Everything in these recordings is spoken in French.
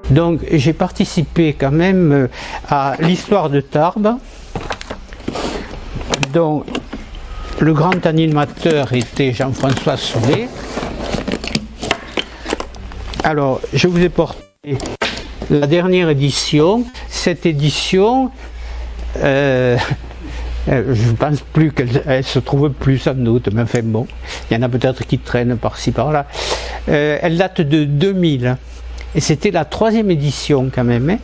Donc j'ai participé quand même à l'histoire de Tarbes, dont le grand animateur était Jean-François Soulet. Alors je vous ai porté la dernière édition. Cette édition, je ne pense plus qu'elle se trouve plus sans doute, mais enfin bon, il y en a peut-être qui traînent par-ci par-là. Elle date de 2000. Et c'était la 3e édition quand même. Hein.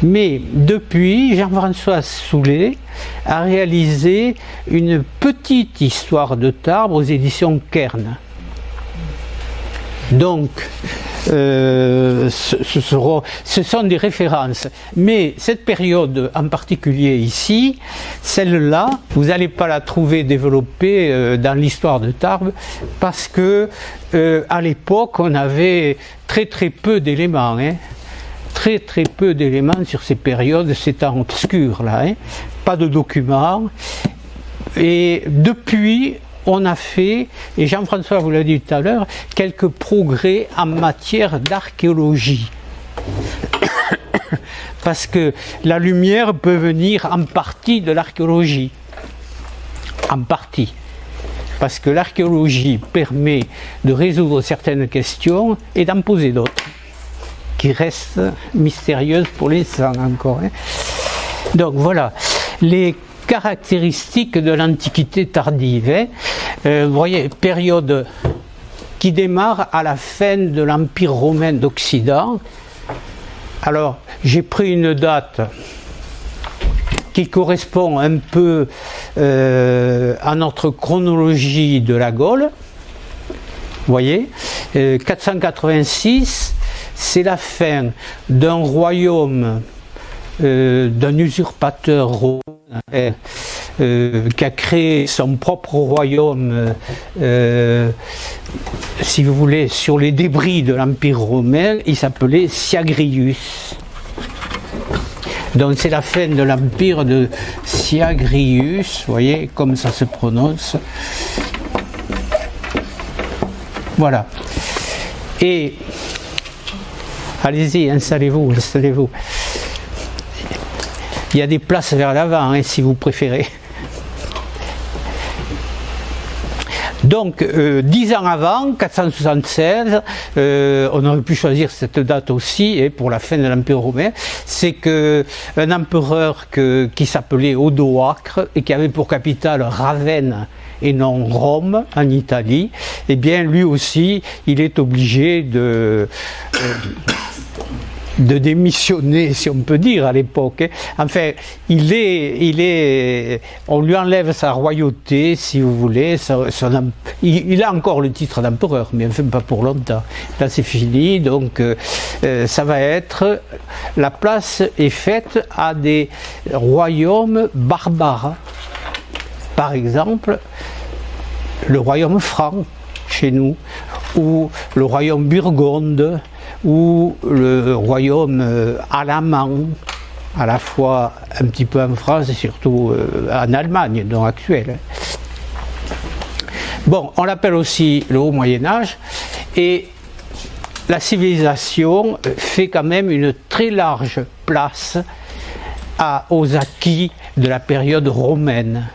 Mais depuis, Jean-François Soulet a réalisé une petite histoire de Tarbes aux éditions Kern. Donc, ce sont des références. Mais cette période en particulier ici, celle-là, vous n'allez pas la trouver développée dans l'histoire de Tarbes, parce que à l'époque, on avait très peu d'éléments. Hein. Très peu d'éléments sur ces périodes, ces temps obscurs là. Hein. Pas de documents. Et depuis, on a fait, et Jean-François vous l'a dit tout à l'heure, quelques progrès en matière d'archéologie. Parce que la lumière peut venir en partie de l'archéologie. En partie. Parce que l'archéologie permet de résoudre certaines questions et d'en poser d'autres, qui restent mystérieuses pour l'instant encore. Hein. Donc voilà, les caractéristiques de l'Antiquité tardive. Hein. Vous voyez, période qui démarre à la fin de l'Empire romain d'Occident. Alors, j'ai pris une date qui correspond un peu à notre chronologie de la Gaule. Vous voyez, 486, c'est la fin d'un royaume, d'un usurpateur romain, qui a créé son propre royaume, si vous voulez, sur les débris de l'Empire romain. Il s'appelait Syagrius. Donc c'est la fin de l'empire de Syagrius, vous voyez, comme ça se prononce. Voilà. Et allez-y, installez-vous. Il y a des places vers l'avant, hein, si vous préférez. Donc, 10 ans avant, 476, on aurait pu choisir cette date aussi pour la fin de l'Empire romain, c'est qu'un empereur qui s'appelait Odoacre et qui avait pour capitale Ravenne et non Rome, en Italie, eh bien lui aussi, il est obligé de démissionner, si on peut dire, à l'époque. Enfin, on lui enlève sa royauté, si vous voulez. Il a encore le titre d'empereur, mais enfin pas pour longtemps. Là, c'est fini, donc ça va être... La place est faite à des royaumes barbares. Par exemple, le royaume franc, chez nous, ou le royaume burgonde, ou le royaume alamand, à la fois un petit peu en France et surtout en Allemagne, donc actuelle. Bon, on l'appelle aussi le Haut Moyen-Âge, et la civilisation fait quand même une très large place aux acquis de la période romaine.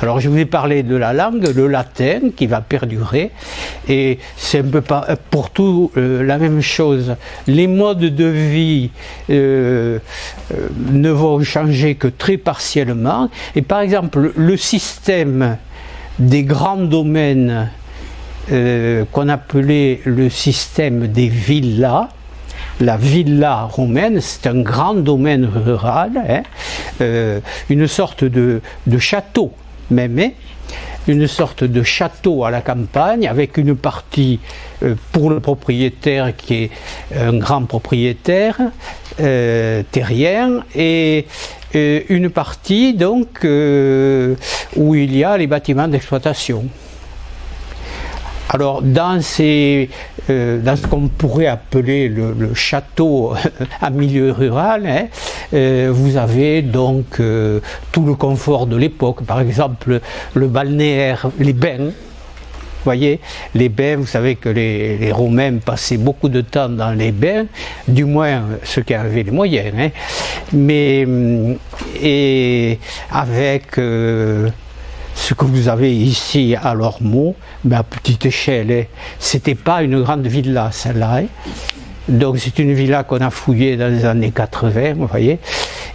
Alors je vous ai parlé de la langue, le latin qui va perdurer, et c'est un peu pour tout la même chose. Les modes de vie ne vont changer que très partiellement, et par exemple le système des grands domaines qu'on appelait le système des villas. La villa romaine, c'est un grand domaine rural, hein, une sorte de château. Même une sorte de château à la campagne avec une partie pour le propriétaire qui est un grand propriétaire terrien et une partie donc où il y a les bâtiments d'exploitation. Alors dans ce qu'on pourrait appeler le château à milieu rural, hein, vous avez donc tout le confort de l'époque, par exemple le balnéaire, les bains, voyez, les bains, vous savez que les Romains passaient beaucoup de temps dans les bains, du moins ceux qui avaient les moyens, hein. Mais et avec ce que vous avez ici à Lormeaux, mais à petite échelle, hein. C'était pas une grande villa celle-là, hein. Donc c'est une villa qu'on a fouillée dans les années 80, vous voyez,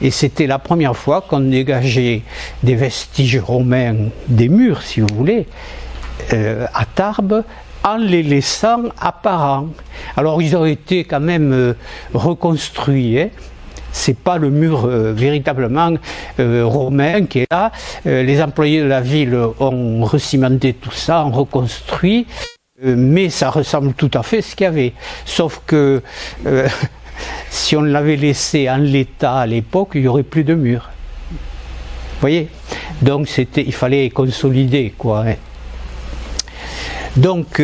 et c'était la première fois qu'on dégageait des vestiges romains des murs, si vous voulez, à Tarbes, en les laissant apparents. Alors ils ont été quand même reconstruits, hein. C'est pas le mur véritablement romain qui est là. Les employés de la ville ont recimenté tout ça, ont reconstruit, mais ça ressemble tout à fait à ce qu'il y avait. Sauf que si on l'avait laissé en l'état à l'époque, il n'y aurait plus de mur. Vous voyez? Donc il fallait consolider, quoi, hein. Donc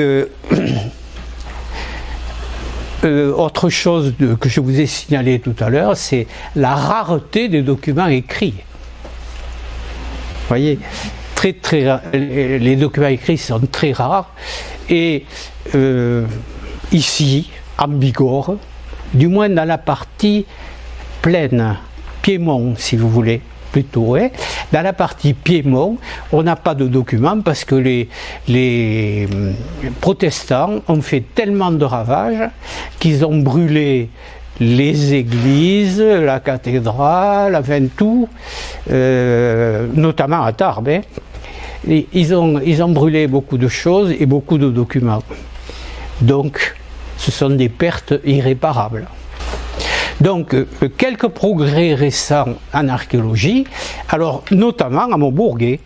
autre chose que je vous ai signalé tout à l'heure, c'est la rareté des documents écrits. Vous voyez, les documents écrits sont très rares, et ici, en Bigorre, du moins dans la partie plaine, Piémont si vous voulez, plutôt, hein. Dans la partie Piémont, on n'a pas de documents parce que les protestants ont fait tellement de ravages qu'ils ont brûlé les églises, la cathédrale, enfin tout, notamment à Tarbes, hein. Ils ont brûlé beaucoup de choses et beaucoup de documents. Donc, ce sont des pertes irréparables. Donc, quelques progrès récents en archéologie, alors notamment à Maubourguet,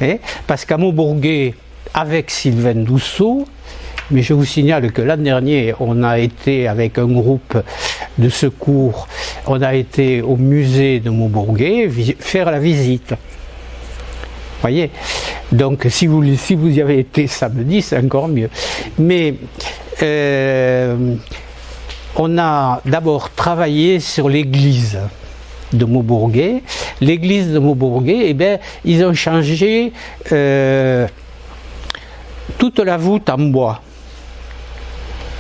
hein, parce qu'à Maubourguet, avec Sylvain Douceau, mais je vous signale que l'an dernier, on a été avec un groupe de secours, on a été au musée de Maubourguet faire la visite. Vous voyez, donc si vous y avez été samedi, c'est encore mieux. Mais on a d'abord travaillé sur l'église de Maubourguet. L'église de Maubourguet, eh bien, ils ont changé toute la voûte en bois,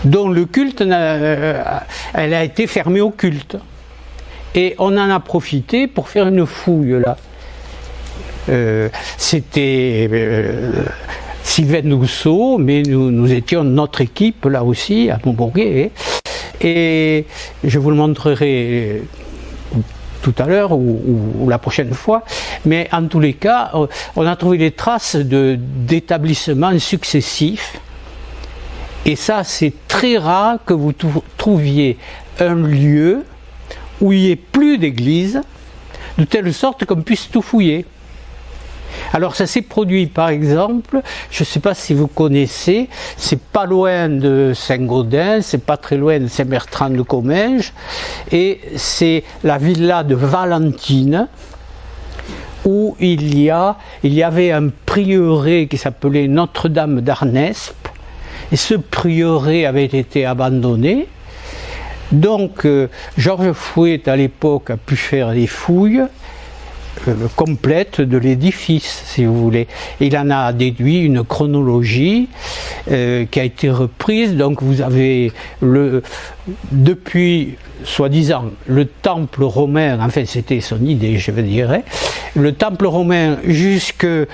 dont le culte, elle a été fermée au culte. Et on en a profité pour faire une fouille là. C'était Sylvain Douceau, mais nous étions notre équipe là aussi à Maubourguet, et je vous le montrerai tout à l'heure ou la prochaine fois, mais en tous les cas, on a trouvé des traces d'établissements successifs, et ça c'est très rare que vous trouviez un lieu où il n'y ait plus d'église, de telle sorte qu'on puisse tout fouiller. Alors ça s'est produit par exemple, je ne sais pas si vous connaissez, c'est pas loin de Saint-Gaudens, c'est pas très loin de Saint-Bertrand de Comminges, et c'est la villa de Valentine, où il y avait un prieuré qui s'appelait Notre-Dame d'Arnesp, et ce prieuré avait été abandonné. Donc Georges Fouet à l'époque a pu faire des fouilles complète de l'édifice, si vous voulez. Il en a déduit une chronologie qui a été reprise. Donc vous avez depuis, soi-disant, le temple romain, enfin c'était son idée, je veux dire, hein, le temple romain jusqu'à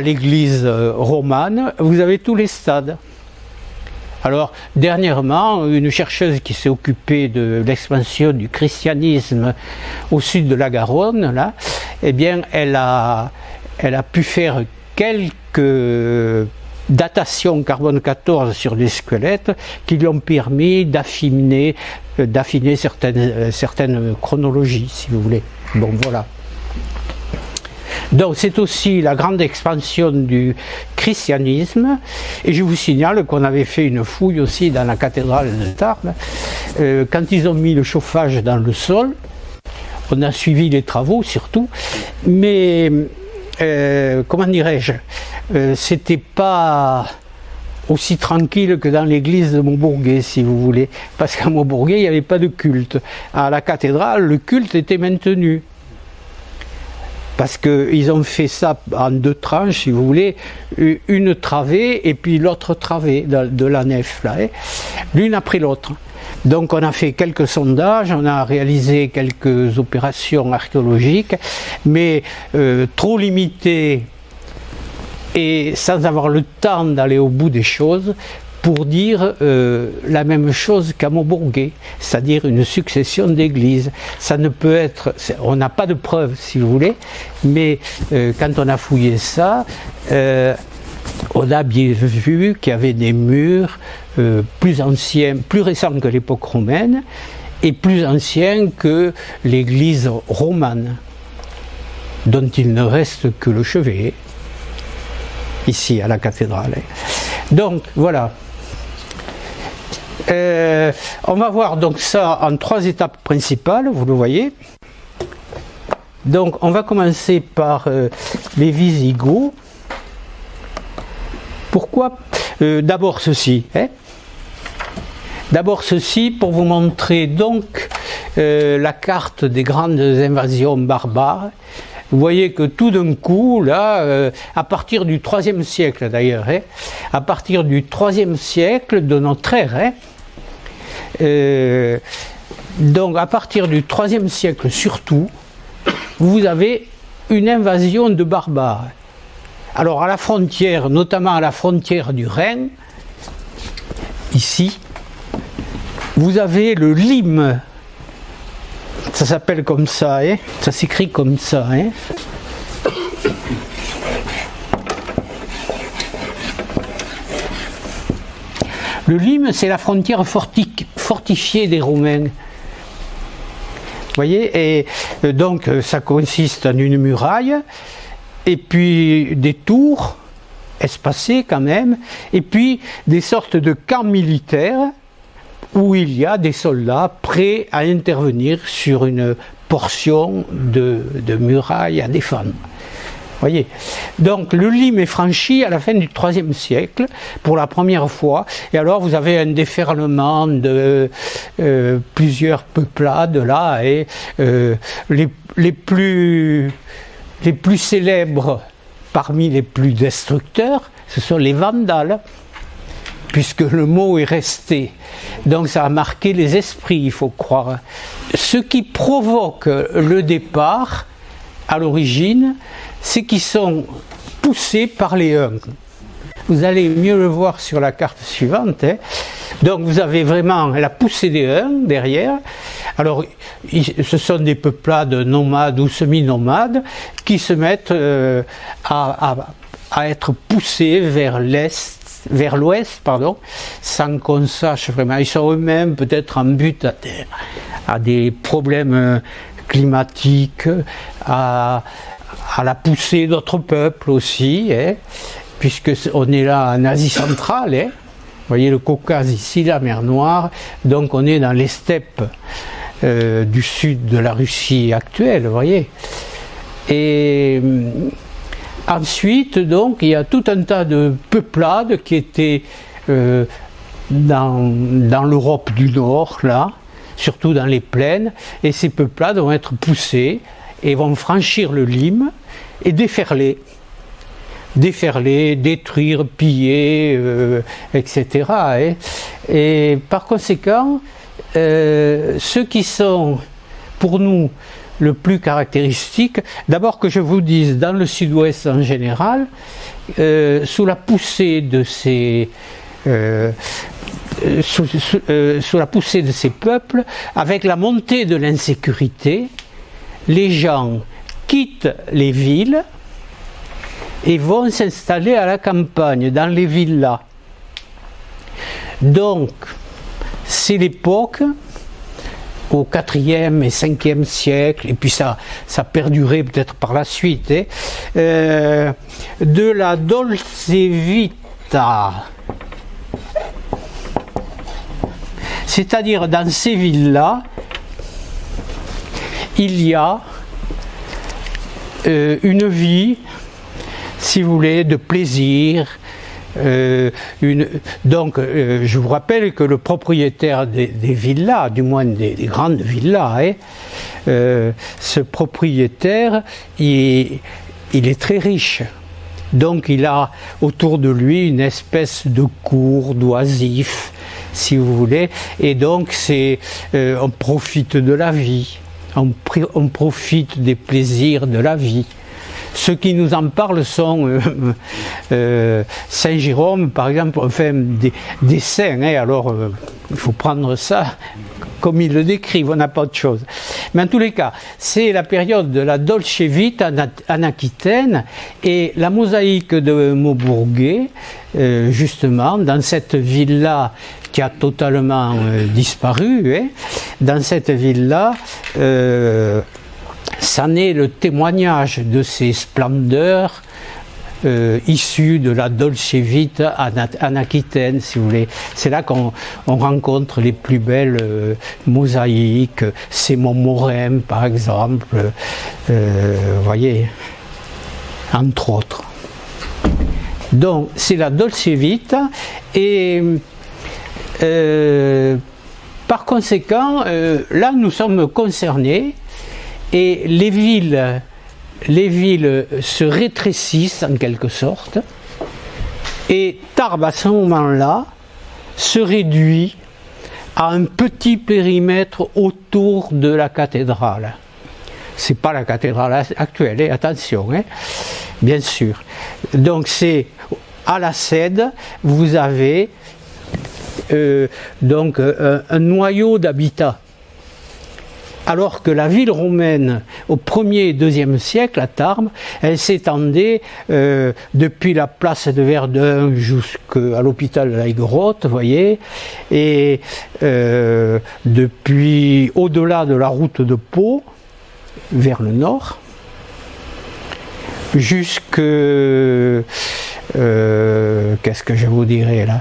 l'église romane, vous avez tous les stades. Alors, dernièrement, une chercheuse qui s'est occupée de l'expansion du christianisme au sud de la Garonne, là, eh bien, elle a pu faire quelques datations carbone 14 sur des squelettes qui lui ont permis d'affiner certaines chronologies, si vous voulez. Bon, voilà. Donc c'est aussi la grande expansion du christianisme, et je vous signale qu'on avait fait une fouille aussi dans la cathédrale de Tarbes. Quand ils ont mis le chauffage dans le sol, on a suivi les travaux surtout, mais comment dirais-je, c'était pas aussi tranquille que dans l'église de Maubourguet, si vous voulez, parce qu'à Maubourguet il n'y avait pas de culte. À la cathédrale, le culte était maintenu. parce qu'ils ont fait ça en 2 tranches, si vous voulez, une travée et puis l'autre travée de la nef, là, l'une après l'autre. Donc on a fait quelques sondages, on a réalisé quelques opérations archéologiques, mais trop limitées et sans avoir le temps d'aller au bout des choses, pour dire la même chose qu'à Maubourguet, c'est-à-dire une succession d'églises. Ça ne peut être, on n'a pas de preuves si vous voulez, mais quand on a fouillé ça, on a bien vu qu'il y avait des murs plus anciens, plus récents que l'époque romaine, et plus anciens que l'église romane, dont il ne reste que le chevet, ici à la cathédrale. Donc voilà. On va voir donc ça en 3 étapes principales, vous le voyez. Donc on va commencer par les Visigoths. Pourquoi d'abord ceci, D'abord ceci pour vous montrer donc la carte des grandes invasions barbares. Vous voyez que tout d'un coup, là, à partir du IIIe siècle d'ailleurs, à partir du IIIe siècle de notre ère, donc à partir du IIIe siècle surtout, vous avez une invasion de barbares. Alors à la frontière, notamment à la frontière du Rhin, ici, vous avez le Lyme. Ça s'appelle comme ça, ça s'écrit comme ça. Le Lyme, c'est la frontière fortifiée des Romains. Vous voyez, et donc ça consiste en une muraille, et puis des tours espacées quand même, et puis des sortes de camps militaires où il y a des soldats prêts à intervenir sur une portion de muraille à défendre. Voyez. Donc le Lyme est franchi à la fin du IIIe siècle pour la première fois, et alors vous avez un déferlement de plusieurs peuplades là, et les plus célèbres parmi les plus destructeurs, ce sont les Vandales, puisque le mot est resté. Donc ça a marqué les esprits, il faut croire. Ce qui provoque le départ, à l'origine, c'est qu'ils sont poussés par les Huns. Vous allez mieux le voir sur la carte suivante. Donc vous avez vraiment la poussée des Huns derrière. Alors ce sont des peuplades nomades ou semi-nomades qui se mettent à être poussés vers l'ouest, sans qu'on sache vraiment. Ils sont eux-mêmes peut-être en but à des problèmes climatiques, à la poussée d'autres peuples aussi, puisque on est là en Asie centrale. Vous voyez le Caucase ici, la mer Noire, donc on est dans les steppes du sud de la Russie actuelle, vous voyez. Et ensuite, donc, il y a tout un tas de peuplades qui étaient dans l'Europe du Nord, là, surtout dans les plaines, et ces peuplades vont être poussées et vont franchir le Lyme et déferler, détruire, piller, etc. Et par conséquent, ceux qui sont pour nous le plus caractéristique, d'abord que je vous dise, dans le sud-ouest en général, sous la poussée de ces sous la poussée de ces peuples, avec la montée de l'insécurité, les gens quittent les villes et vont s'installer à la campagne, dans les villas. Donc, c'est l'époque, au IVe et Ve siècle, et puis ça perdurait peut-être par la suite, de la dolce vita. C'est-à-dire, dans ces villes-là, il y a une vie, si vous voulez, de plaisir, Donc, je vous rappelle que le propriétaire des villas, du moins des grandes villas, ce propriétaire, il est très riche. Donc, il a autour de lui une espèce de cour d'oisifs, si vous voulez, et donc on profite de la vie, on profite des plaisirs de la vie. Ceux qui nous en parlent sont Saint Jérôme, par exemple, on fait des saints, alors il faut prendre ça comme ils le décrivent, on n'a pas autre chose. Mais en tous les cas, c'est la période de la Dolce Vita en Aquitaine, et la mosaïque de Maubourguet, justement, dans cette ville-là qui a totalement disparu, dans cette ville-là, ça n'est le témoignage de ces splendeurs issues de la Dolce Vita en Aquitaine, si vous voulez. C'est là qu'on rencontre les plus belles mosaïques, c'est Montmorem par exemple, voyez, entre autres. Donc c'est la Dolce Vita, et par conséquent, là nous sommes concernés. Et les villes se rétrécissent en quelque sorte, et Tarbes à ce moment-là se réduit à un petit périmètre autour de la cathédrale. C'est pas la cathédrale actuelle, attention, bien sûr. Donc c'est à la Cède, vous avez donc un noyau d'habitat. Alors que la ville romaine, au 1er et 2e siècle, à Tarbes, elle s'étendait depuis la place de Verdun jusqu'à l'hôpital de la Grotte, vous voyez, et depuis au-delà de la route de Pau, vers le nord, jusque... qu'est-ce que je vous dirais là,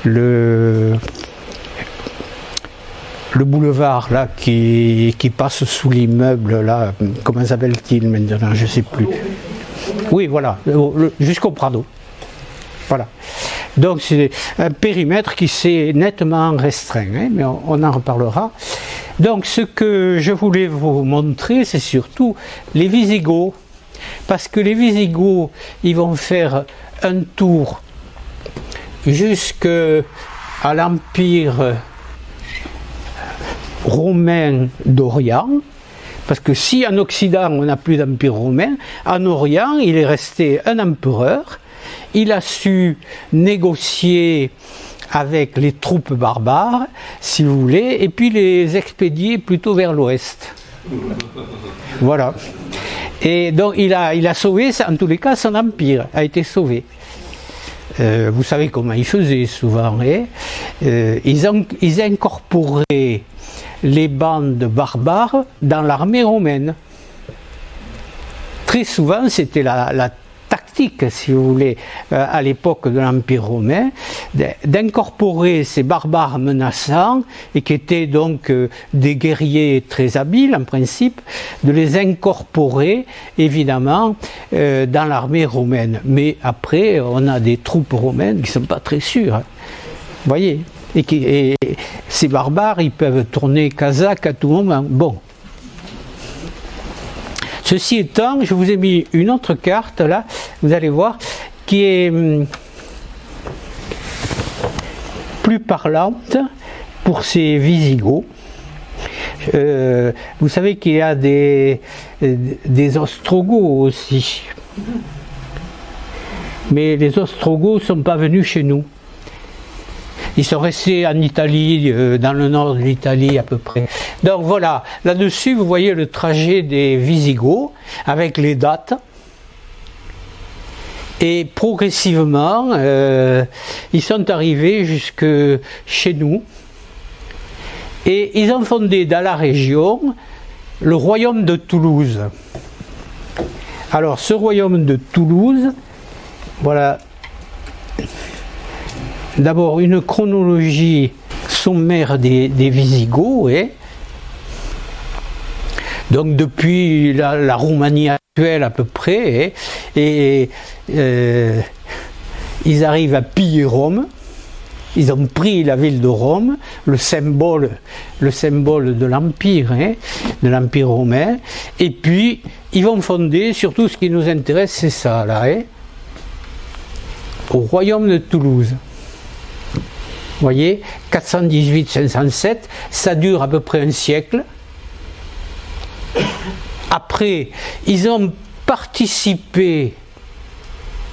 le boulevard là qui passe sous l'immeuble là, comment s'appelle-t-il maintenant, je ne sais plus. Oui, voilà, jusqu'au Prado. Voilà. Donc c'est un périmètre qui s'est nettement restreint, mais on en reparlera. Donc ce que je voulais vous montrer, c'est surtout les Wisigoths, parce que les Wisigoths, ils vont faire un tour jusqu'à l'Empire romain d'Orient, parce que si en Occident on n'a plus d'empire romain, en Orient il est resté un empereur, il a su négocier avec les troupes barbares, si vous voulez, et puis les expédier plutôt vers l'ouest. Voilà. Et donc il a sauvé, en tous les cas son empire a été sauvé. Vous savez comment ils faisaient souvent, ils incorporaient les bandes barbares dans l'armée romaine. Très souvent, c'était la tactique, si vous voulez, à l'époque de l'Empire romain, d'incorporer ces barbares menaçants, et qui étaient donc des guerriers très habiles en principe, de les incorporer évidemment dans l'armée romaine. Mais après, on a des troupes romaines qui ne sont pas très sûres. Vous voyez ? Et ces barbares, ils peuvent tourner kazakh à tout moment. Bon. Ceci étant, je vous ai mis une autre carte là, vous allez voir, qui est plus parlante pour ces Wisigoths. Vous savez qu'il y a des Ostrogoths aussi. Mais les Ostrogoths ne sont pas venus chez nous. Ils sont restés en Italie, dans le nord de l'Italie à peu près. Donc voilà, là-dessus vous voyez le trajet des Wisigoths avec les dates. Et progressivement, ils sont arrivés jusque chez nous. Et ils ont fondé dans la région le royaume de Toulouse. Alors ce royaume de Toulouse, voilà. D'abord une chronologie sommaire des Wisigoths, donc depuis la Roumanie actuelle à peu près, et ils ils arrivent à piller Rome. Ils ont pris la ville de Rome, le symbole de l'Empire, de l'Empire romain, et puis ils vont fonder, surtout ce qui nous intéresse, c'est ça là, au royaume de Toulouse. Vous voyez, 418-507, ça dure à peu près un siècle. Après, ils ont participé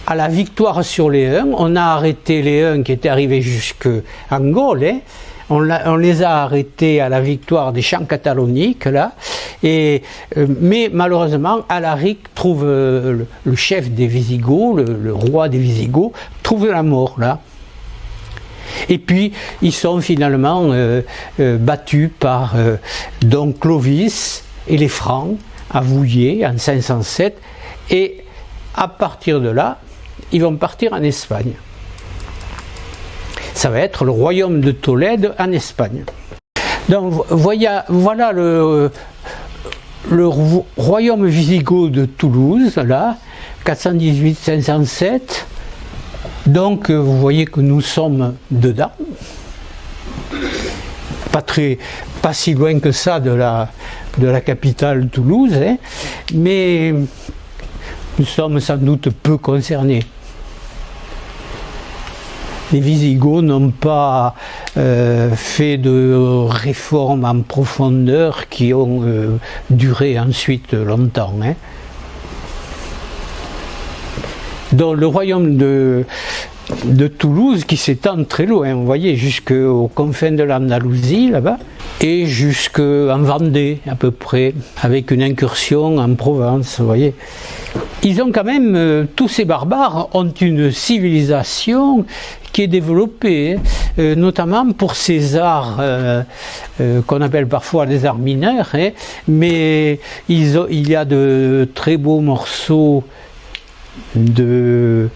à la victoire sur les Huns. On a arrêté les Huns qui étaient arrivés jusqu'en Gaule. On les a arrêtés à la victoire des champs cataloniques, là. Mais malheureusement, Alaric trouve le chef des Visigoths, le roi des Visigoths, trouve la mort, là. Et puis, ils sont finalement battus par donc Clovis et les Francs à Vouillers en 507. Et à partir de là, ils vont partir en Espagne. Ça va être le royaume de Tolède en Espagne. Donc voilà le royaume wisigoth de Toulouse, là, 418-507. Donc vous voyez que nous sommes dedans. Pas si loin que ça de la capitale Toulouse, mais nous sommes sans doute peu concernés. Les Visigoths n'ont pas fait de réformes en profondeur qui ont duré ensuite longtemps. Donc le royaume de Toulouse qui s'étend très loin, vous voyez, jusqu'aux confins de l'Andalousie là-bas, et jusqu'en Vendée à peu près, avec une incursion en Provence, vous voyez. Ils ont quand même, tous ces barbares ont une civilisation qui est développée, notamment pour ces arts qu'on appelle parfois des arts mineurs, mais il y a de très beaux morceaux des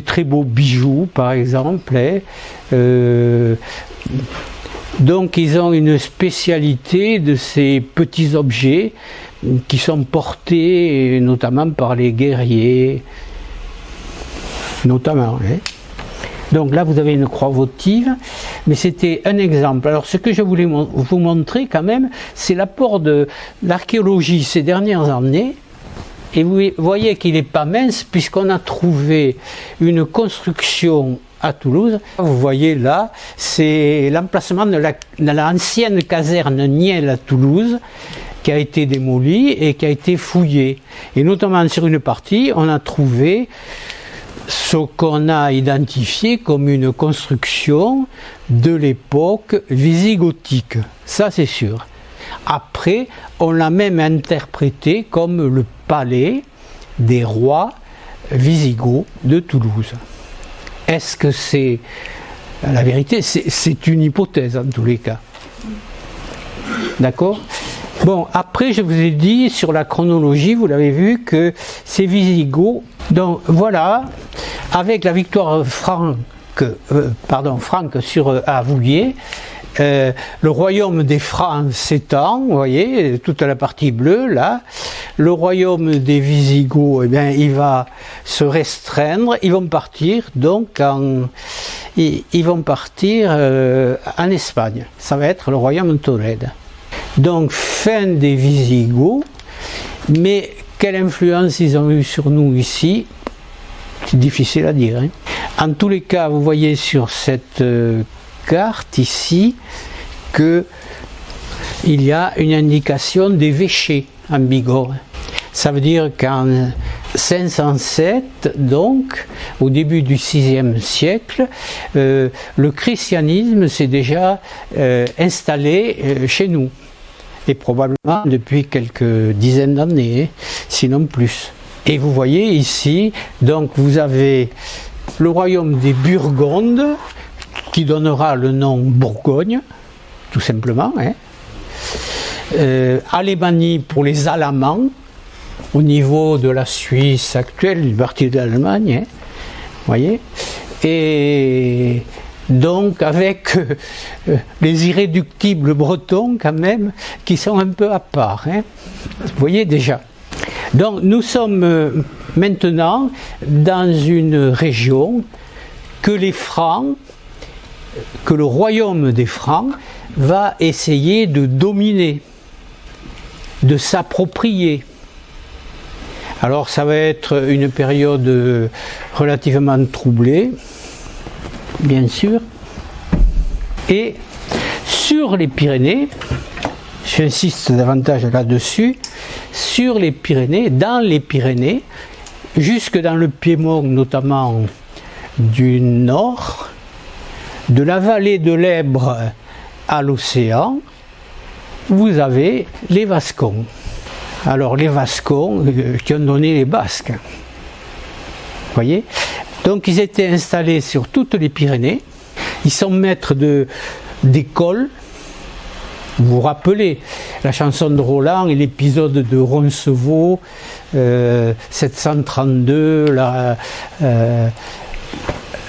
très beaux bijoux par exemple, donc ils ont une spécialité de ces petits objets qui sont portés notamment par les guerriers, notamment. Donc là vous avez une croix votive, mais c'était un exemple. Alors ce que je voulais vous montrer quand même, c'est l'apport de l'archéologie ces dernières années. Et vous voyez qu'il n'est pas mince puisqu'on a trouvé une construction à Toulouse. Vous voyez là, c'est l'emplacement de l'ancienne caserne Niel à Toulouse qui a été démolie et qui a été fouillée. Et notamment sur une partie, on a trouvé ce qu'on a identifié comme une construction de l'époque visigothique. Ça c'est sûr. Après, on l'a même interprété comme le palais des rois wisigoths de Toulouse. Est-ce que c'est la vérité? C'est une hypothèse en tous les cas. D'accord? Bon, après je vous ai dit sur la chronologie, vous l'avez vu, que ces Wisigoths, donc voilà, avec la victoire franque sur Avouliers, le royaume des Francs s'étend, vous voyez, toute la partie bleue là. Le royaume des Wisigoths, eh bien, il va se restreindre. Ils vont partir donc en Espagne. Ça va être le royaume de Tolède. Donc fin des Wisigoths, mais quelle influence ils ont eu sur nous ici, c'est difficile à dire. En tous les cas, vous voyez sur cette carte ici que il y a une indication d'évêché en Bigorre. Ça veut dire qu'en 507, donc au début du VIe siècle, le christianisme s'est déjà installé chez nous, et probablement depuis quelques dizaines d'années, sinon plus. Et vous voyez ici, donc vous avez le royaume des Burgondes, qui donnera le nom Bourgogne, tout simplement. Alémanie pour les Alamans, au niveau de la Suisse actuelle, une partie de l'Allemagne, voyez. Et donc avec les irréductibles bretons quand même, qui sont un peu à part. Vous voyez déjà. Donc nous sommes maintenant dans une région que les Francs, que le royaume des Francs va essayer de dominer, de s'approprier. Alors ça va être une période relativement troublée, bien sûr. Et sur les Pyrénées, j'insiste davantage là-dessus, sur les Pyrénées, dans les Pyrénées, jusque dans le Piémont notamment du nord, de la vallée de l'Èbre à l'océan, vous avez les Vascons. Alors les Vascons qui ont donné les Basques. Vous voyez ? Donc ils étaient installés sur toutes les Pyrénées. Ils sont maîtres d'écoles. Vous vous rappelez la chanson de Roland et l'épisode de Roncevaux, 732,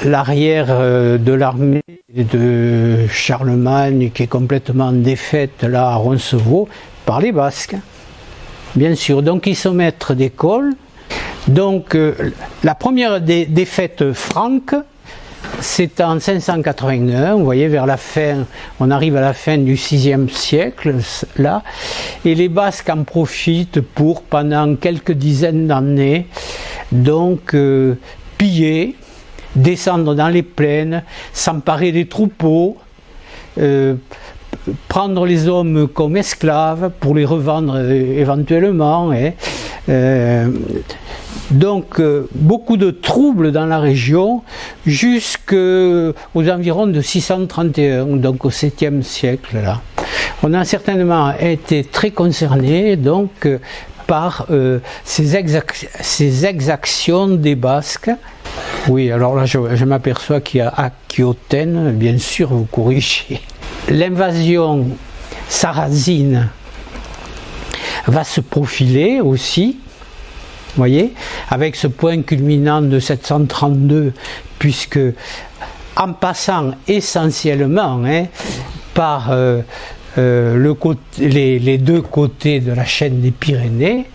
l'arrière de l'armée de Charlemagne qui est complètement défaite là à Roncevaux par les Basques. Bien sûr, donc ils sont maîtres d'école. Donc la première défaite franque, c'est en 581, vous voyez, vers la fin, on arrive à la fin du VIe siècle, là, et les Basques en profitent pour, pendant quelques dizaines d'années, donc piller, descendre dans les plaines, s'emparer des troupeaux, prendre les hommes comme esclaves pour les revendre éventuellement. Donc beaucoup de troubles dans la région jusqu'aux environs de 631, donc au 7e siècle. Là. On a certainement été très concernés donc, par ces exactions des Basques. Oui, alors là je m'aperçois qu'il y a Aquitaine, bien sûr vous corrigez. L'invasion sarrasine va se profiler aussi, vous voyez, avec ce point culminant de 732, puisque en passant essentiellement par les deux côtés de la chaîne des Pyrénées,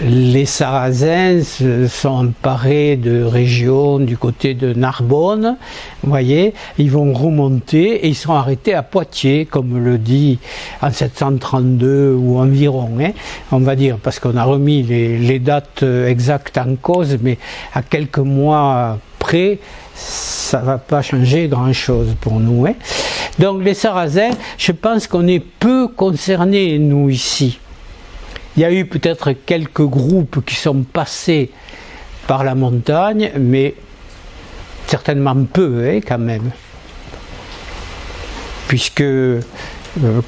les Sarrasins se sont emparés de régions du côté de Narbonne, vous voyez, ils vont remonter et ils seront arrêtés à Poitiers, comme le dit en 732 ou environ, on va dire, parce qu'on a remis les dates exactes en cause, mais à quelques mois près, ça ne va pas changer grand-chose pour nous. Donc les Sarrasins, je pense qu'on est peu concernés, nous, ici. Il y a eu peut-être quelques groupes qui sont passés par la montagne, mais certainement peu quand même. Puisque,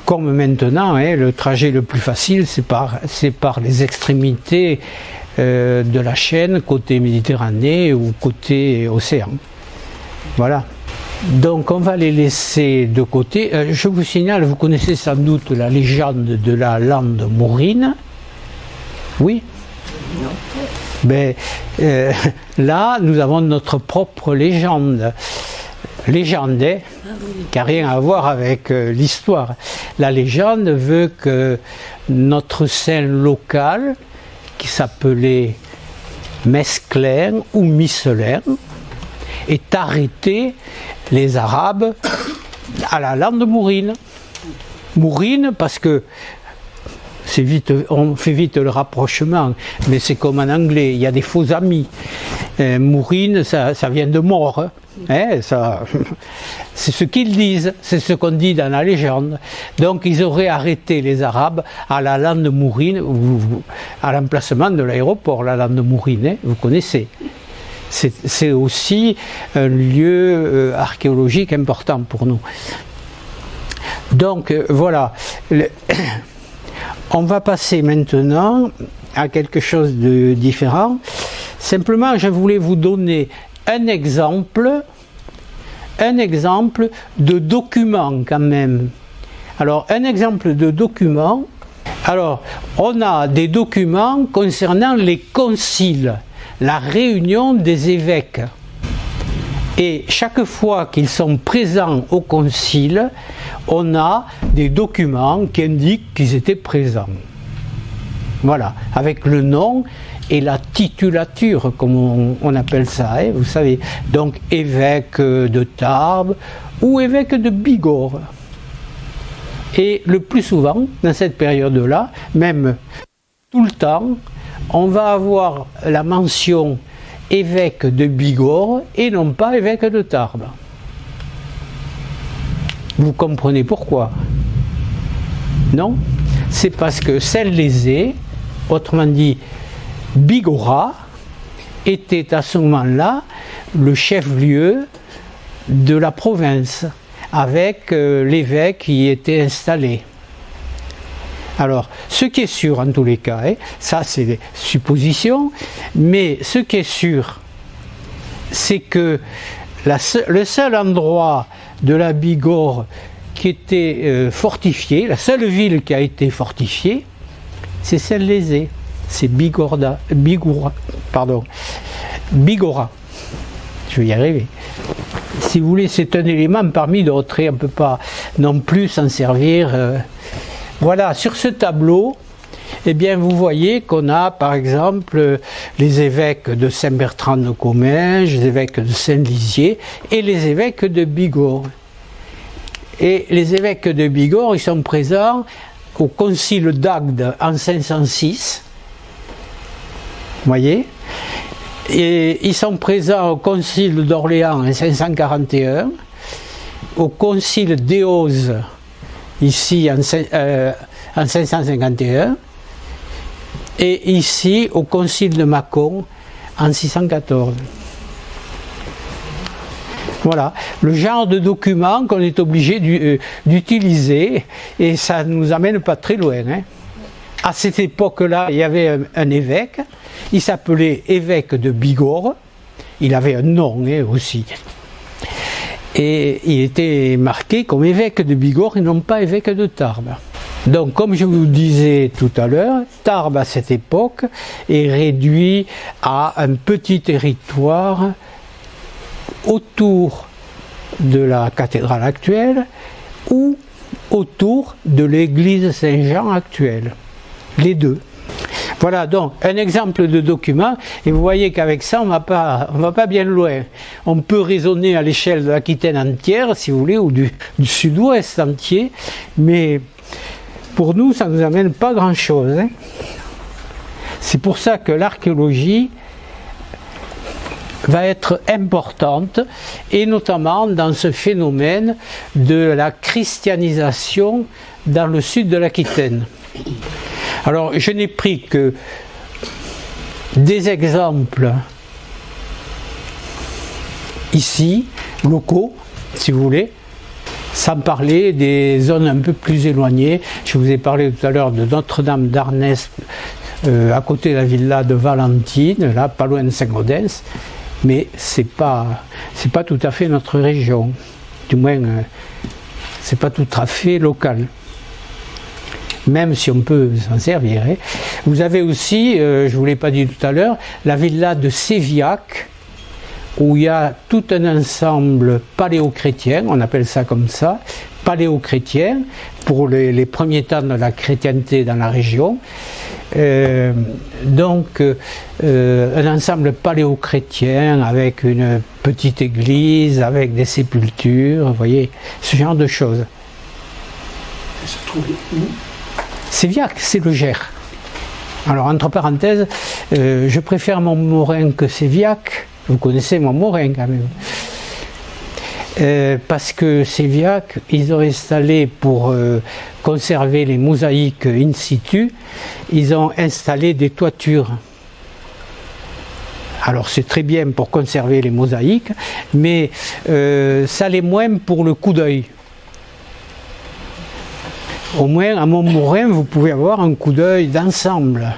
comme maintenant, le trajet le plus facile, c'est par les extrémités de la chaîne, côté Méditerranée ou côté océan. Voilà. Donc on va les laisser de côté. Je vous signale, vous connaissez sans doute la légende de la lande mourine. Oui. Non. Ben, là, nous avons notre propre légende. Légende, qui n'a rien à voir avec l'histoire. La légende veut que notre saint local, qui s'appelait Mesclin ou Misselin, ait arrêté les Arabes à la lande mourine. Mourine parce que on fait vite le rapprochement, mais c'est comme en anglais, il y a des faux amis. Mourine, ça vient de mort. C'est ce qu'ils disent, c'est ce qu'on dit dans la légende. Donc ils auraient arrêté les Arabes à la lande mourine, à l'emplacement de l'aéroport, la lande mourine, vous connaissez. C'est aussi un lieu archéologique important pour nous. Donc voilà. On va passer maintenant à quelque chose de différent. Simplement, je voulais vous donner un exemple de document quand même. Alors, un exemple de document. Alors, on a des documents concernant les conciles, la réunion des évêques. Et chaque fois qu'ils sont présents au concile, on a des documents qui indiquent qu'ils étaient présents. Voilà, avec le nom et la titulature, comme on appelle ça, hein, vous savez. Donc évêque de Tarbes ou évêque de Bigorre. Et le plus souvent, dans cette période-là, même tout le temps, on va avoir la mention évêque de Bigorre et non pas évêque de Tarbes. Vous comprenez pourquoi? Non? C'est parce que Saint-Lézé, autrement dit Bigorra, était à ce moment-là le chef-lieu de la province, avec l'évêque qui y était installé. Alors, ce qui est sûr en tous les cas, hein, ça c'est des suppositions, mais ce qui est sûr, c'est que le seul endroit de la Bigorre qui était fortifié, la seule ville qui a été fortifiée, c'est Saint-Lézé, c'est Bigorra. Je vais y arriver. Si vous voulez, c'est un élément parmi d'autres, on ne peut pas non plus s'en servir. Voilà, sur ce tableau, eh bien, vous voyez qu'on a par exemple les évêques de Saint-Bertrand de Comminges, les évêques de Saint-Lizier et les évêques de Bigorre. Et les évêques de Bigorre, ils sont présents au concile d'Agde en 506, vous voyez, et ils sont présents au concile d'Orléans en 541, au concile d'Éose ici en 551, et ici au concile de Mâcon en 614. Voilà, le genre de document qu'on est obligé d'utiliser, et ça ne nous amène pas très loin. Hein. À cette époque-là, il y avait un évêque, il s'appelait évêque de Bigorre, il avait un nom hein, aussi. Et il était marqué comme évêque de Bigorre et non pas évêque de Tarbes. Donc, comme je vous disais tout à l'heure, Tarbes à cette époque est réduit à un petit territoire autour de la cathédrale actuelle ou autour de l'église Saint-Jean actuelle. Les deux. Voilà donc un exemple de document, et vous voyez qu'avec ça on va pas bien loin. On peut raisonner à l'échelle de l'Aquitaine entière, si vous voulez, ou du sud-ouest entier, mais pour nous ça ne nous amène pas grand-chose. Hein. C'est pour ça que l'archéologie va être importante, et notamment dans ce phénomène de la christianisation dans le sud de l'Aquitaine. Alors, je n'ai pris que des exemples ici, locaux, si vous voulez, sans parler des zones un peu plus éloignées. Je vous ai parlé tout à l'heure de Notre-Dame d'Arnès, à côté de la villa de Valentine, là, pas loin de Saint-Gaudens, mais c'est pas tout à fait notre région. Du moins, c'est pas tout à fait local. Même si on peut s'en servir. Hein. Vous avez aussi, je ne vous l'ai pas dit tout à l'heure, la villa de Séviac, où il y a tout un ensemble paléochrétien, on appelle ça comme ça, paléochrétien, pour les premiers temps de la chrétienté dans la région. Donc, un ensemble paléochrétien avec une petite église, avec des sépultures, vous voyez, ce genre de choses. Ça se trouve où ? Séviac, c'est le Gers. Alors, entre parenthèses, je préfère Montmorin que Séviac. Vous connaissez Montmorin quand même. Parce que Séviac, ils ont installé, pour conserver les mosaïques in situ, ils ont installé des toitures. Alors, c'est très bien pour conserver les mosaïques, mais ça l'est moins pour le coup d'œil. Au moins, à Montmorin, vous pouvez avoir un coup d'œil d'ensemble.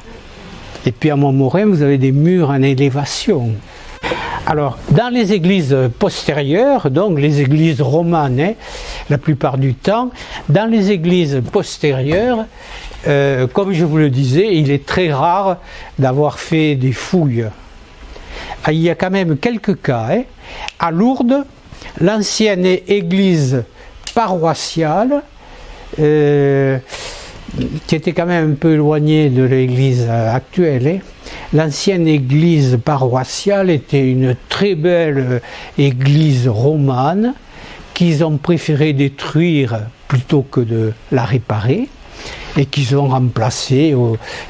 Et puis à Montmorin, vous avez des murs en élévation. Alors, dans les églises postérieures, donc les églises romanes, hein, la plupart du temps, dans les églises postérieures, comme je vous le disais, il est très rare d'avoir fait des fouilles. Il y a quand même quelques cas. Hein. À Lourdes, l'ancienne église paroissiale, qui était quand même un peu éloignée de l'église actuelle, hein, l'ancienne église paroissiale était une très belle église romane qu'ils ont préféré détruire plutôt que de la réparer et qu'ils ont remplacée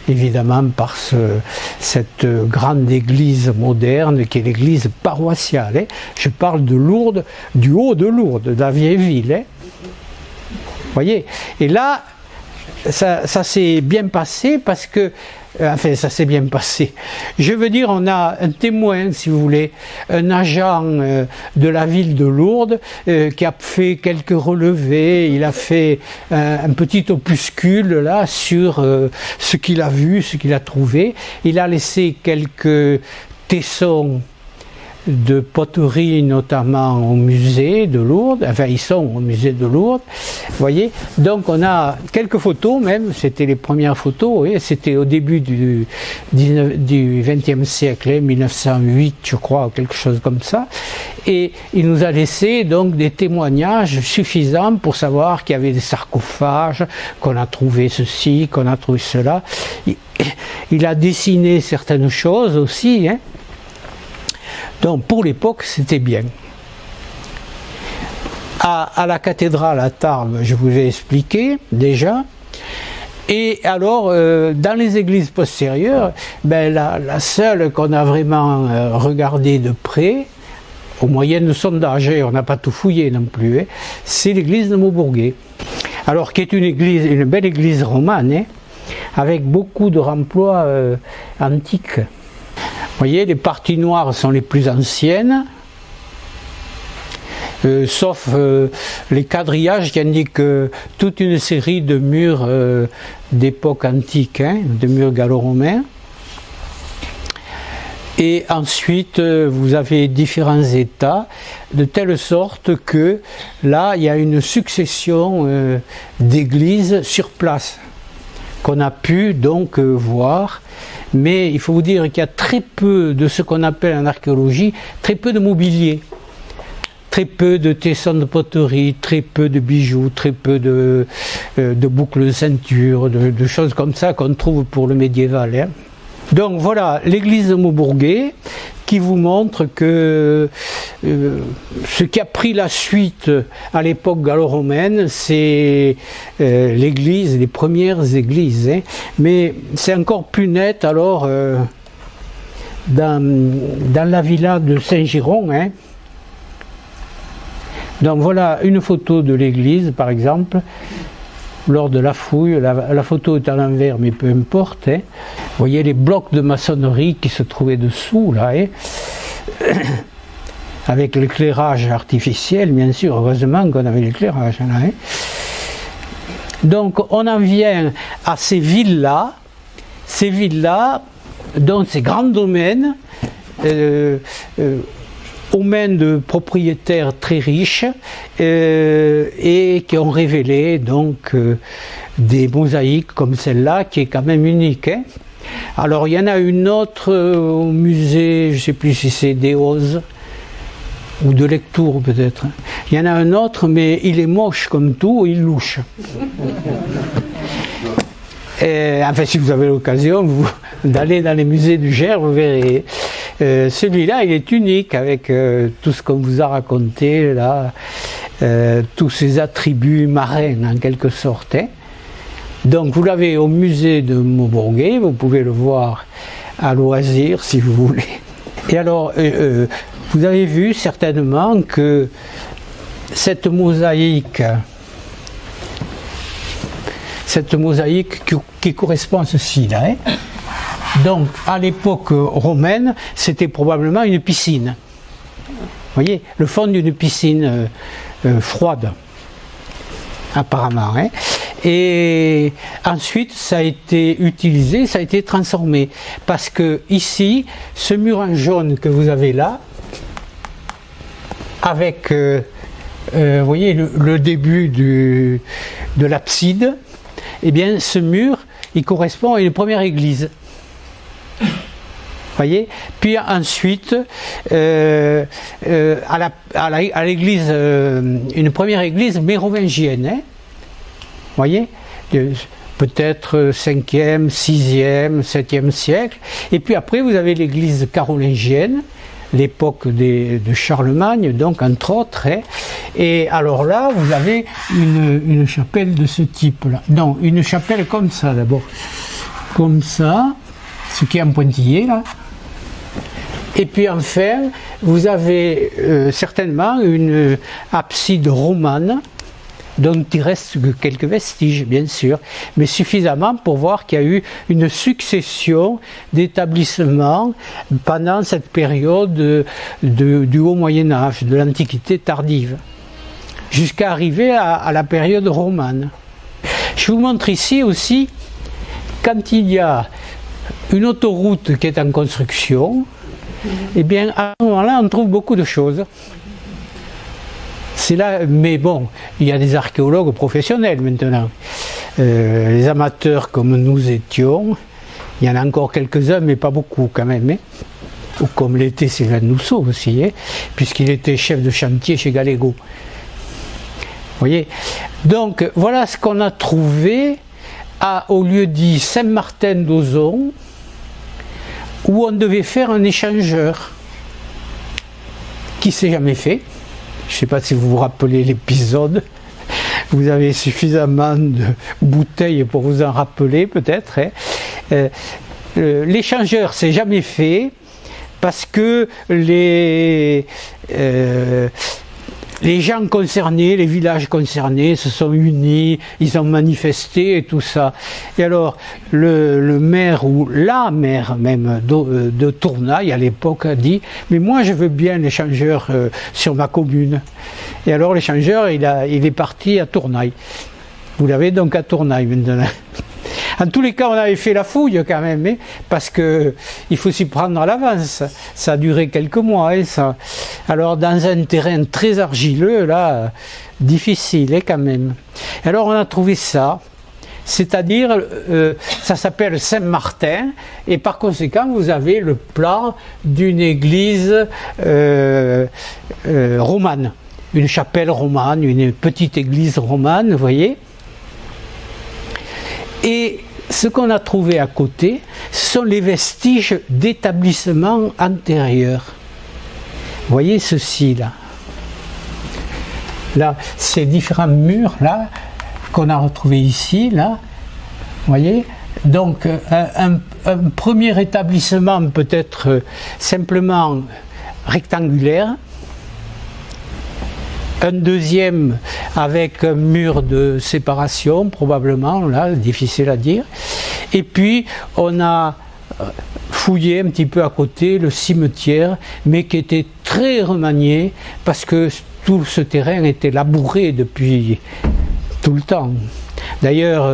évidemment par cette grande église moderne qui est l'église paroissiale. Hein. Je parle de Lourdes, du haut de Lourdes, de la vieille ville. Hein. Vous voyez? Et là, ça s'est bien passé parce que, enfin ça s'est bien passé. Je veux dire, on a un témoin, si vous voulez, un agent de la ville de Lourdes qui a fait quelques relevés, il a fait un petit opuscule là sur ce qu'il a vu, ce qu'il a trouvé. Il a laissé quelques tessons de poterie, notamment au musée de Lourdes, enfin ils sont au musée de Lourdes, vous voyez, donc on a quelques photos même, c'était les premières photos, oui, c'était au début du XXe siècle, hein, 1908 je crois, quelque chose comme ça, et il nous a laissé donc des témoignages suffisants pour savoir qu'il y avait des sarcophages, qu'on a trouvé ceci, qu'on a trouvé cela, il a dessiné certaines choses aussi, hein. Donc pour l'époque, c'était bien. À la cathédrale à Tarbes, je vous ai expliqué déjà. Et alors, dans les églises postérieures, ben, la seule qu'on a vraiment regardée de près, au moyen de sondages, on n'a pas tout fouillé non plus, hein, c'est l'église de Maubourguet. Alors, qui est une belle église romane, hein, avec beaucoup de remplois antiques. Vous voyez, les parties noires sont les plus anciennes, sauf les quadrillages qui indiquent toute une série de murs d'époque antique, hein, de murs gallo-romains. Et ensuite, vous avez différents états, de telle sorte que là, il y a une succession d'églises sur place, qu'on a pu donc voir. Mais il faut vous dire qu'il y a très peu de ce qu'on appelle en archéologie, très peu de mobilier, très peu de tessons de poterie, très peu de bijoux, très peu de boucles de ceinture, de choses comme ça qu'on trouve pour le médiéval. Hein. Donc voilà, l'église de Maubourguet qui vous montre que ce qui a pris la suite à l'époque gallo-romaine, c'est l'église, les premières églises. Hein. Mais c'est encore plus net alors dans la villa de Saint-Giron. Hein. Donc voilà une photo de l'église par exemple. Lors de la fouille, la photo est à l'envers, mais peu importe. Hein. Vous voyez les blocs de maçonnerie qui se trouvaient dessous, là, hein. Avec l'éclairage artificiel, bien sûr, heureusement qu'on avait l'éclairage. Là, hein. Donc on en vient à ces villas, dont ces grands domaines, aux mains de propriétaires très riches et qui ont révélé donc des mosaïques comme celle-là qui est quand même unique. Hein. Alors il y en a une autre au musée, je ne sais plus si c'est d'Eoz ou de Lectoure peut-être. Il y en a un autre mais il est moche comme tout, il louche. Enfin si vous avez l'occasion d'aller dans les musées du Gers, vous verrez. Celui-là, il est unique avec tout ce qu'on vous a raconté là, tous ces attributs marins en quelque sorte. Hein. Donc vous l'avez au musée de Maubourguet, vous pouvez le voir à loisir si vous voulez. Et alors, vous avez vu certainement que cette mosaïque qui correspond à ceci là, hein. Donc, à l'époque romaine, c'était probablement une piscine. Vous voyez, le fond d'une piscine froide, apparemment. Hein. Et ensuite, ça a été utilisé, ça a été transformé. Parce que ici, ce mur en jaune que vous avez là, avec, vous voyez, le début de l'abside, eh bien, ce mur, il correspond à une première église. Voyez. Puis ensuite, à l'église, une première église mérovingienne, hein, voyez, peut-être 5e, 6e, 7e siècle. Et puis après, vous avez l'église carolingienne, l'époque de Charlemagne, donc entre autres. Et alors là, vous avez une chapelle de ce type-là. Non, une chapelle comme ça d'abord. Comme ça, ce qui est en pointillé là. Et puis enfin, vous avez certainement une abside romane, dont il reste quelques vestiges, bien sûr, mais suffisamment pour voir qu'il y a eu une succession d'établissements pendant cette période du Haut Moyen-Âge, de l'Antiquité tardive, jusqu'à arriver à la période romane. Je vous montre ici aussi, quand il y a une autoroute qui est en construction, eh bien, à ce moment-là, on trouve beaucoup de choses. C'est là, mais bon, il y a des archéologues professionnels maintenant. Les amateurs comme nous étions, il y en a encore quelques-uns, mais pas beaucoup quand même. Ou comme l'était Sylvain Nousseau aussi, puisqu'il était chef de chantier chez Gallego. Vous voyez ? Donc, voilà ce qu'on a trouvé au lieu dit Saint-Martin d'Ozon, où on devait faire un échangeur qui ne s'est jamais fait. Je ne sais pas si vous vous rappelez l'épisode. Vous avez suffisamment de bouteilles pour vous en rappeler peut-être. L'échangeur ne s'est jamais fait parce que les gens concernés, les villages concernés se sont unis, ils ont manifesté et tout ça. Et alors, le maire ou la maire même de Tournaille à l'époque a dit « Mais moi je veux bien l'échangeur sur ma commune ». Et alors l'échangeur il est parti à Tournaille. Vous l'avez donc à Tournaille maintenant. En tous les cas, on avait fait la fouille quand même, parce que il faut s'y prendre à l'avance. Ça a duré quelques mois, ça. Alors, dans un terrain très argileux, là, difficile, quand même. Alors, on a trouvé ça. C'est-à-dire, ça s'appelle Saint-Martin, et par conséquent, vous avez le plan d'une église romane. Une chapelle romane, une petite église romane, vous voyez. Et ce qu'on a trouvé à côté, ce sont les vestiges d'établissements antérieurs. Vous voyez ceci là. Là, ces différents murs là qu'on a retrouvés ici, là. Vous voyez. Donc un premier établissement peut-être simplement rectangulaire. Un deuxième avec un mur de séparation, probablement, là, difficile à dire. Et puis, on a fouillé un petit peu à côté le cimetière, mais qui était très remanié, parce que tout ce terrain était labouré depuis tout le temps. D'ailleurs,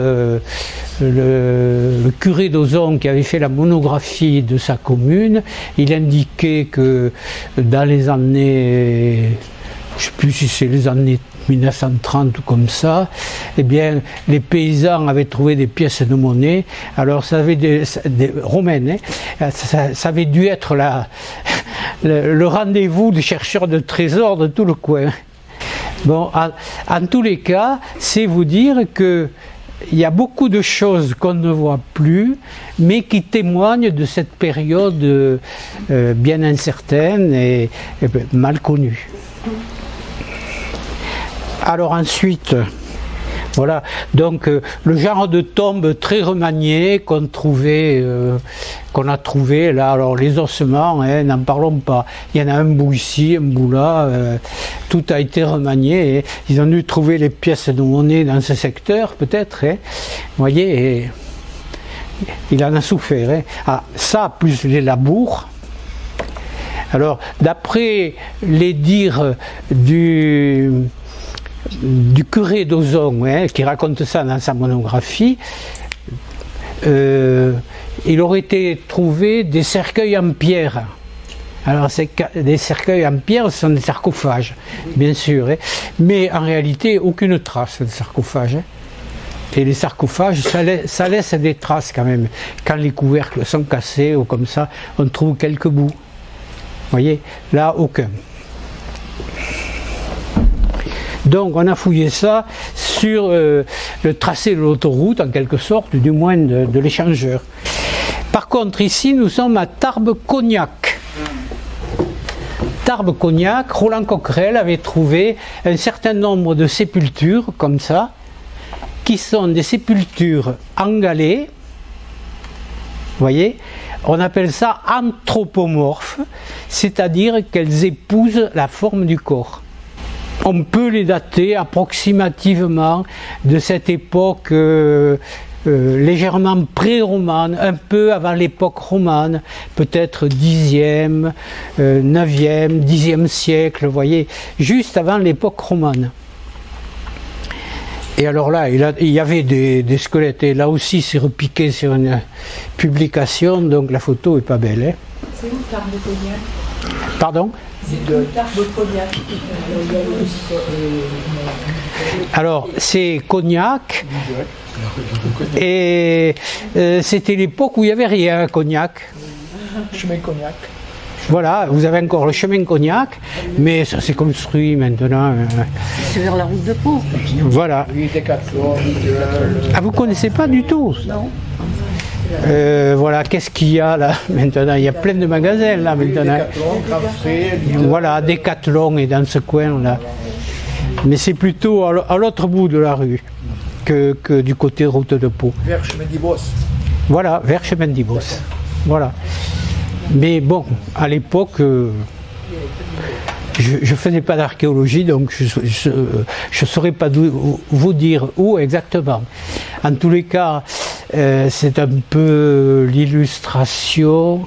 le curé d'Ozon qui avait fait la monographie de sa commune, il indiquait que dans les années... je ne sais plus si c'est les années 1930 ou comme ça, eh bien, les paysans avaient trouvé des pièces de monnaie, alors ça avait des romaines, ça avait dû être le rendez-vous des chercheurs de trésors de tout le coin. Bon, en tous les cas, c'est vous dire que il y a beaucoup de choses qu'on ne voit plus, mais qui témoignent de cette période bien incertaine et mal connue. Alors ensuite, voilà, donc le genre de tombe très remaniée qu'on a trouvé là, alors les ossements, n'en parlons pas, il y en a un bout ici, un bout là, tout a été remanié, et ils ont dû trouver les pièces de monnaie dans ce secteur peut-être, vous voyez, et il en a souffert. Ah, ça plus les labours. Alors d'après les dires du curé d'Ozon, qui raconte ça dans sa monographie, il aurait été trouvé des cercueils en pierre. Alors des cercueils en pierre, ce sont des sarcophages, bien sûr, mais en réalité aucune trace de sarcophage. Et les sarcophages, ça laisse des traces quand même. Quand les couvercles sont cassés ou comme ça, on trouve quelques bouts. Vous voyez, là aucun. Donc on a fouillé ça sur le tracé de l'autoroute, en quelque sorte, du moins de l'échangeur. Par contre, ici, nous sommes à Tarbes-Cognac. Tarbes-Cognac, Roland Coquerel avait trouvé un certain nombre de sépultures, comme ça, qui sont des sépultures en galets. Vous voyez, on appelle ça anthropomorphes, c'est-à-dire qu'elles épousent la forme du corps. On peut les dater approximativement de cette époque légèrement pré-romane, un peu avant l'époque romane, peut-être 10e, 9e, 10e siècle, vous voyez, juste avant l'époque romane. Et alors là, il y avait des squelettes, et là aussi c'est repiqué sur une publication, donc la photo est pas belle. Hein. C'est où Tarbes-Cognac? Pardon? C'est où Tarbes-Cognac? Alors, c'est Cognac, et c'était l'époque où il n'y avait rien à Cognac. Chemin Cognac. Voilà, vous avez encore le chemin Cognac, mais ça s'est construit maintenant. C'est vers la route de Pau. Voilà. Oui, Décathlon, Ah, vous ne connaissez pas du tout? Non. Voilà, qu'est-ce qu'il y a là maintenant? Il y a plein de magasins là maintenant. Décathlon, Café, Voilà, Décathlon est dans ce coin là. Mais c'est plutôt à l'autre bout de la rue que du côté route de Pau. vers Chemin d'Ibos. Voilà, vers Chemin d'Ibos. Voilà. Mais bon, à l'époque, je ne faisais pas d'archéologie, donc je ne saurais pas vous dire où exactement. En tous les cas, c'est un peu l'illustration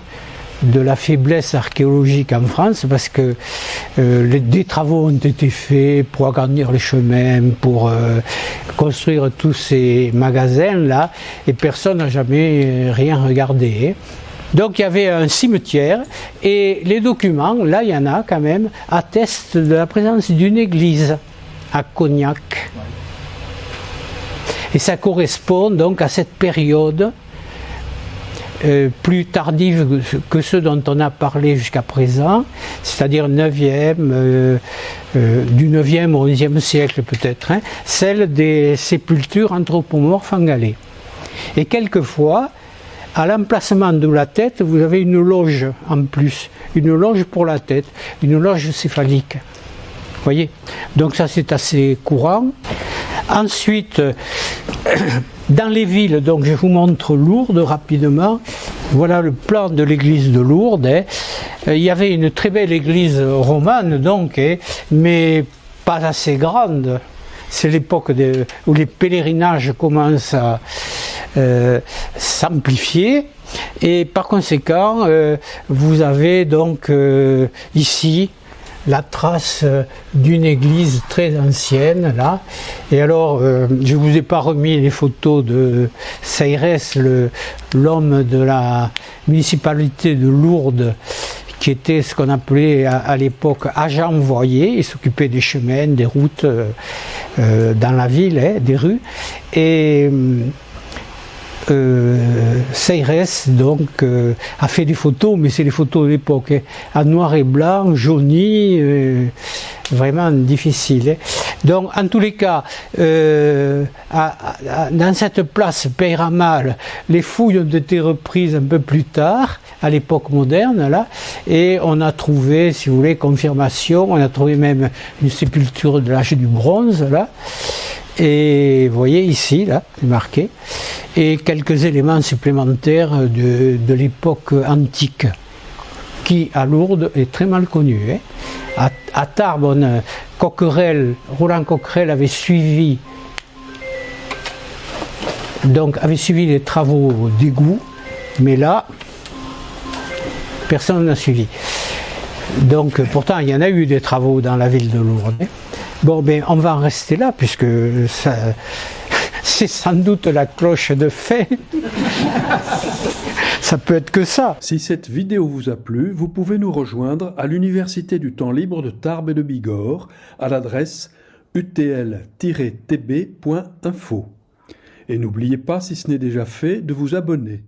de la faiblesse archéologique en France, parce que des travaux ont été faits pour agrandir les chemins, pour construire tous ces magasins-là, et personne n'a jamais rien regardé. Donc il y avait un cimetière, et les documents, là il y en a quand même, attestent de la présence d'une église à Cognac. Et ça correspond donc à cette période plus tardive que ceux dont on a parlé jusqu'à présent, c'est-à-dire 9e, du 9e au 11e siècle peut-être, hein, celle des sépultures anthropomorphes en galets. Et quelquefois, à l'emplacement de la tête, vous avez une loge en plus, une loge pour la tête, une loge céphalique. Vous voyez? Donc ça c'est assez courant. Ensuite, dans les villes, donc je vous montre Lourdes rapidement. Voilà le plan de l'église de Lourdes. Hein. Il y avait une très belle église romane donc, hein, mais pas assez grande. C'est l'époque où les pèlerinages commencent à s'amplifier, et par conséquent vous avez donc ici la trace d'une église très ancienne là. Et alors je ne vous ai pas remis les photos de Seyrès, l'homme de la municipalité de Lourdes, qui était ce qu'on appelait à l'époque agent voyer. Il s'occupait des chemins, des routes dans la ville, hein, des rues. Et Seyrès donc a fait des photos, mais c'est les photos de l'époque, hein, en noir et blanc, jauni, vraiment difficile. Hein. Donc en tous les cas, dans cette place Peyramal, les fouilles ont été reprises un peu plus tard, à l'époque moderne là, et on a trouvé, si vous voulez, confirmation. On a trouvé même une sépulture de l'âge du bronze là. Et vous voyez ici, là, c'est marqué, et quelques éléments supplémentaires de l'époque antique, qui à Lourdes est très mal connu. Hein. À Tarbes, Roland Coquerel avait suivi les travaux d'égout, mais là, personne n'a suivi. Donc pourtant, il y en a eu des travaux dans la ville de Lourdes. Hein. Bon, ben, on va en rester là, puisque c'est sans doute la cloche de fait. Ça peut être que ça. Si cette vidéo vous a plu, vous pouvez nous rejoindre à l'Université du temps libre de Tarbes et de Bigorre, à l'adresse utl-tb.info. Et n'oubliez pas, si ce n'est déjà fait, de vous abonner.